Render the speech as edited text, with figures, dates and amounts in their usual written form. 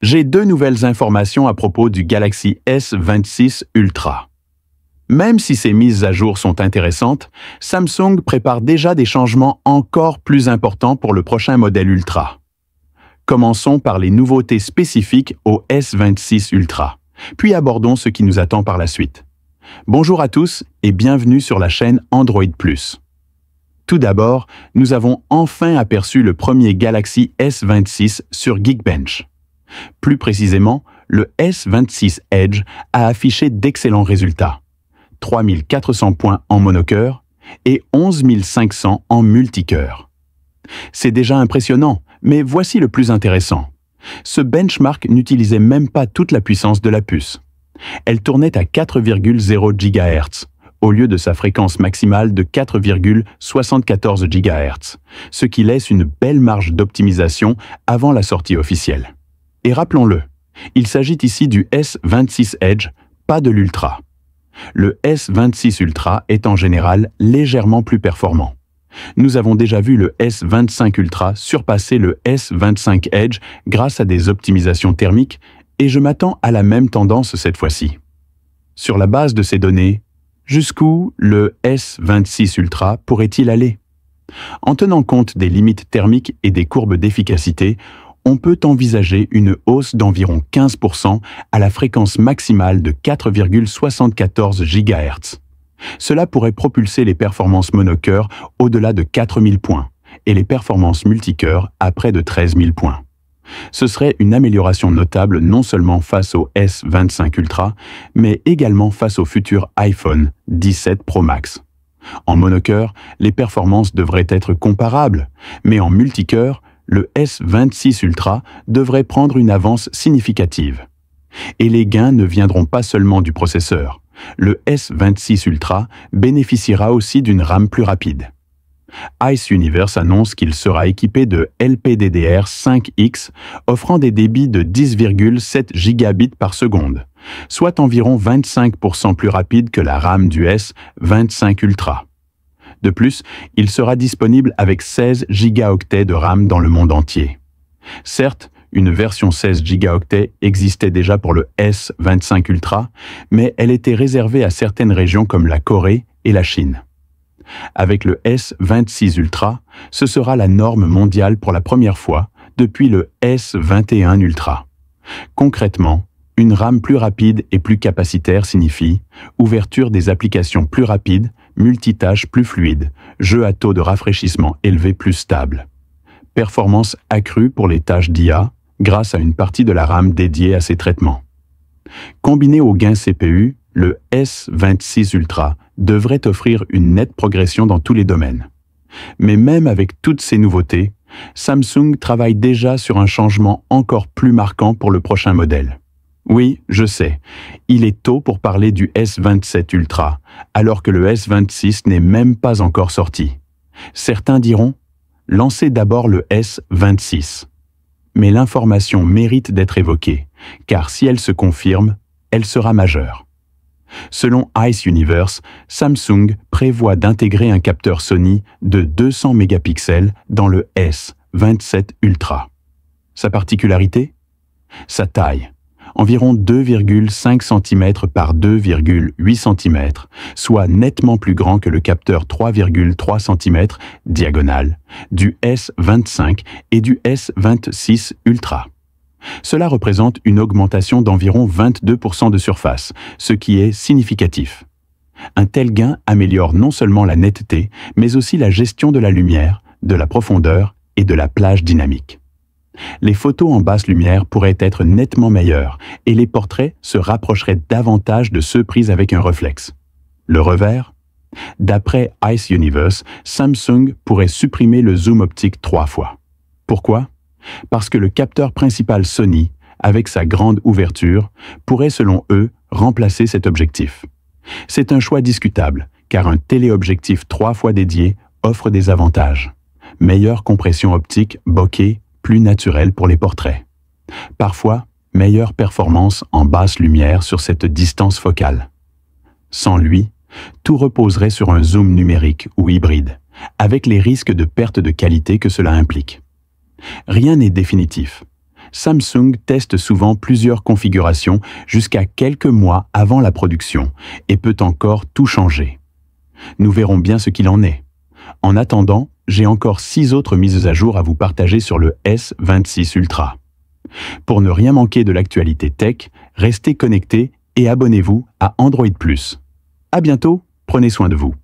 J'ai deux nouvelles informations à propos du Galaxy S26 Ultra. Même si ces mises à jour sont intéressantes, Samsung prépare déjà des changements encore plus importants pour le prochain modèle Ultra. Commençons par les nouveautés spécifiques au S26 Ultra, puis abordons ce qui nous attend par la suite. Bonjour à tous et bienvenue sur la chaîne Android+. Tout d'abord, nous avons enfin aperçu le premier Galaxy S26 sur Geekbench. Plus précisément, le S26 Edge a affiché d'excellents résultats. 3400 points en monocœur et 11 500 en multicœur. C'est déjà impressionnant, mais voici le plus intéressant. Ce benchmark n'utilisait même pas toute la puissance de la puce. Elle tournait à 4,0 GHz, au lieu de sa fréquence maximale de 4,74 GHz, ce qui laisse une belle marge d'optimisation avant la sortie officielle. Et rappelons-le, il s'agit ici du S26 Edge, pas de l'Ultra. Le S26 Ultra est en général légèrement plus performant. Nous avons déjà vu le S25 Ultra surpasser le S25 Edge grâce à des optimisations thermiques et je m'attends à la même tendance cette fois-ci. Sur la base de ces données, jusqu'où le S26 Ultra pourrait-il aller? En tenant compte des limites thermiques et des courbes d'efficacité, on peut envisager une hausse d'environ 15% à la fréquence maximale de 4,74 GHz. Cela pourrait propulser les performances monocœur au-delà de 4000 points et les performances multicœur à près de 13 000 points. Ce serait une amélioration notable non seulement face au S25 Ultra, mais également face au futur iPhone 17 Pro Max. En monocœur, les performances devraient être comparables, mais en multicœur, le S26 Ultra devrait prendre une avance significative. Et les gains ne viendront pas seulement du processeur. Le S26 Ultra bénéficiera aussi d'une RAM plus rapide. Ice Universe annonce qu'il sera équipé de LPDDR5X, offrant des débits de 10,7 gigabits par seconde, soit environ 25% plus rapide que la RAM du S25 Ultra. De plus, il sera disponible avec 16 gigaoctets de RAM dans le monde entier. Certes, une version 16 gigaoctets existait déjà pour le S25 Ultra, mais elle était réservée à certaines régions comme la Corée et la Chine. Avec le S26 Ultra, ce sera la norme mondiale pour la première fois depuis le S21 Ultra. Concrètement, une RAM plus rapide et plus capacitaire signifie ouverture des applications plus rapides, multitâches plus fluides, jeux à taux de rafraîchissement élevé plus stable. Performance accrue pour les tâches d'IA grâce à une partie de la RAM dédiée à ces traitements. Combiné au gain CPU, le S26 Ultra devrait offrir une nette progression dans tous les domaines. Mais même avec toutes ces nouveautés, Samsung travaille déjà sur un changement encore plus marquant pour le prochain modèle. Oui, je sais, il est tôt pour parler du S27 Ultra, alors que le S26 n'est même pas encore sorti. Certains diront, lancez d'abord le S26. Mais l'information mérite d'être évoquée, car si elle se confirme, elle sera majeure. Selon Ice Universe, Samsung prévoit d'intégrer un capteur Sony de 200 mégapixels dans le S27 Ultra. Sa particularité? Sa taille. Environ 2,5 cm par 2,8 cm, soit nettement plus grand que le capteur 3,3 cm diagonal du S25 et du S26 Ultra. Cela représente une augmentation d'environ 22% de surface, ce qui est significatif. Un tel gain améliore non seulement la netteté, mais aussi la gestion de la lumière, de la profondeur et de la plage dynamique. Les photos en basse lumière pourraient être nettement meilleures et les portraits se rapprocheraient davantage de ceux pris avec un réflexe. Le revers? D'après Ice Universe, Samsung pourrait supprimer le zoom optique 3 fois. Pourquoi? Parce que le capteur principal Sony, avec sa grande ouverture, pourrait selon eux remplacer cet objectif. C'est un choix discutable, car un téléobjectif 3 fois dédié offre des avantages. Meilleure compression optique, bokeh, plus naturel pour les portraits. Parfois, meilleure performance en basse lumière sur cette distance focale. Sans lui, tout reposerait sur un zoom numérique ou hybride, avec les risques de perte de qualité que cela implique. Rien n'est définitif. Samsung teste souvent plusieurs configurations jusqu'à quelques mois avant la production et peut encore tout changer. Nous verrons bien ce qu'il en est. En attendant, j'ai encore 6 autres mises à jour à vous partager sur le S26 Ultra. Pour ne rien manquer de l'actualité tech, restez connectés et abonnez-vous à Android+. À bientôt, prenez soin de vous.